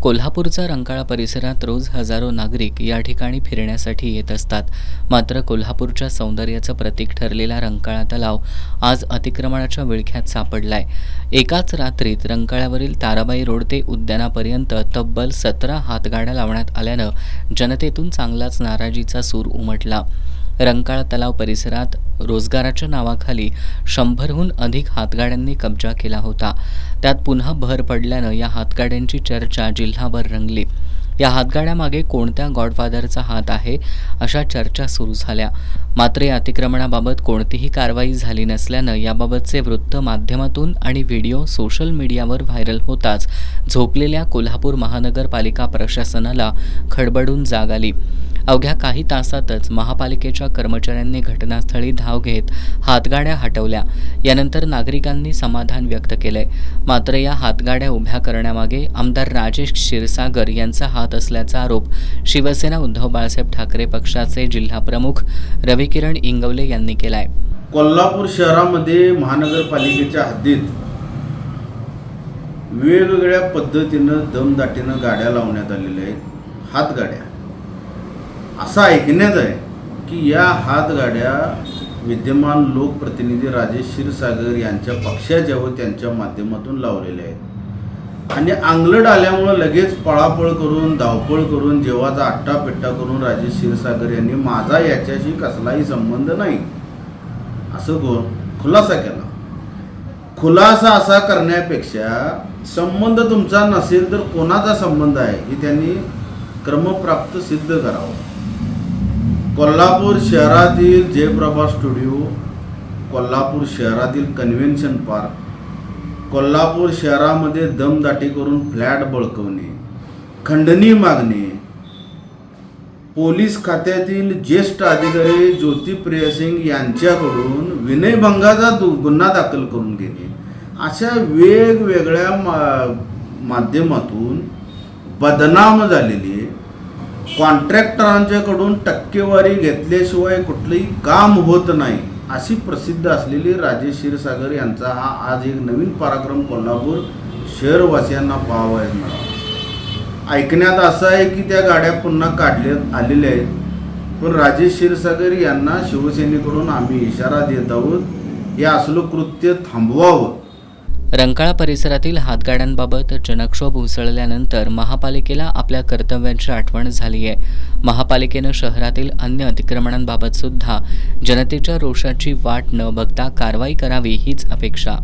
कोल्हापूरचा रंकाळा परिसरात रोज हजारो नागरिक या ठिकाणी फिरण्यासाठी येत असतात. मात्र कोल्हापूरच्या सौंदर्याचं प्रतीक ठरलेला रंकाळा तलाव आज अतिक्रमणाच्या विळख्यात सापडलाय. एकाच रात्रीत रंकाळ्यावरील ताराबाई रोड ते उद्यानापर्यंत तब्बल 17 हातगाड्या लावण्यात आल्यानं जनतेतून चांगलाच नाराजीचा सूर उमटला. रंकाळा तलाव परिसरात रोजगाराच्या नावाखाली 100हून अधिक हातगाड्यांनी कब्जा केला होता. त्यात पुन्हा भर पडल्यानं या हातगाड्यांची चर्चा जिल्हाभर रंगली. या हातगाड्यामागे कोणत्या गॉडफादरचा हात आहे अशा चर्चा सुरू झाल्या. मात्र या अतिक्रमणाबाबत कोणतीही कारवाई झाली नसल्यानं याबाबतचे वृत्त माध्यमातून आणि व्हिडिओ सोशल मीडियावर व्हायरल होताच झोपलेल्या कोल्हापूर महानगरपालिका प्रशासनाला खडबडून जाग आली. अवघ्या काही तासातच महापालिकेच्या कर्मचाऱ्यांनी घटनास्थळी धाव घेत हातगाड्या हटवल्या. यानंतर नागरिकांनी समाधान व्यक्त केलंय. मात्र या हातगाड्या उभ्या करण्यामागे आमदार राजेश क्षीरसागर यांचा हात असल्याचा आरोप शिवसेना उद्धव बाळासाहेब ठाकरे पक्षाचे जिल्हाप्रमुख रविकिरण इंगवले यांनी केलाय. कोल्हापूर शहरामध्ये महानगरपालिकेच्या हद्दीत वेगवेगळ्या पद्धतीनं दमदाटीनं गाड्या लावण्यात आलेल्या आहेत. हातगाड्या असं ऐकण्यात आहे की या हातगाड्या विद्यमान लोकप्रतिनिधी राजेश क्षीरसागर यांच्या पक्षाच्या व त्यांच्या माध्यमातून लावलेल्या आहेत आणि अंगलट आल्यामुळं लगेच पळापळ करून धावपळ करून जेव्हाचा आट्टापिट्टा करून राजेश क्षीरसागर यांनी माझा याच्याशी कसलाही संबंध नाही असं खुलासा केला. खुलासा असा करण्यापेक्षा संबंध तुमचा नसेल तर कोणाचा संबंध आहे हे त्यांनी क्रमप्राप्त सिद्ध करावं. कोल्हापूर शहरातील जयप्रभा स्टुडिओ, कोल्हापूर शहरातील कन्व्हेन्शन पार्क, कोल्हापूर शहरामध्ये दमदाटी करून फ्लॅट बळकवणे, खंडणी मागणे, पोलीस खात्यातील ज्येष्ठ अधिकारी ज्योतिप्रिय सिंग यांच्याकडून विनयभंगाचा गुन्हा दाखल करून घेणे, अशा वेगवेगळ्या माध्यमातून बदनाम झालेली कॉन्ट्रॅक्टरांच्याकडून टक्केवारी घेतल्याशिवाय कुठलंही काम होत नाही अशी प्रसिद्ध असलेली राजेश क्षीरसागर यांचा हा आज एक नवीन पराक्रम कोल्हापूर शहरवासियांना पाहावयास मिळाला. ऐकण्यात असं आहे की त्या गाड्या पुन्हा काढण्यात आलेल्या आहेत, पण राजेश क्षीरसागर यांना शिवसेनेकडून आम्ही इशारा देत आहोत, हे असलं कृत्य थांबवावं. रंकाळा परिसरातील हातगाड्यांबाबत जनक्षोभ उसळल्यानंतर महापालिकेला आपल्या कर्तव्याची आठवण झाली आहे. महापालिकेनं शहरातील अन्य अतिक्रमणांबाबत सुद्धा जनतेच्या रोषाची वाट न बघता कारवाई करावी हीच अपेक्षा.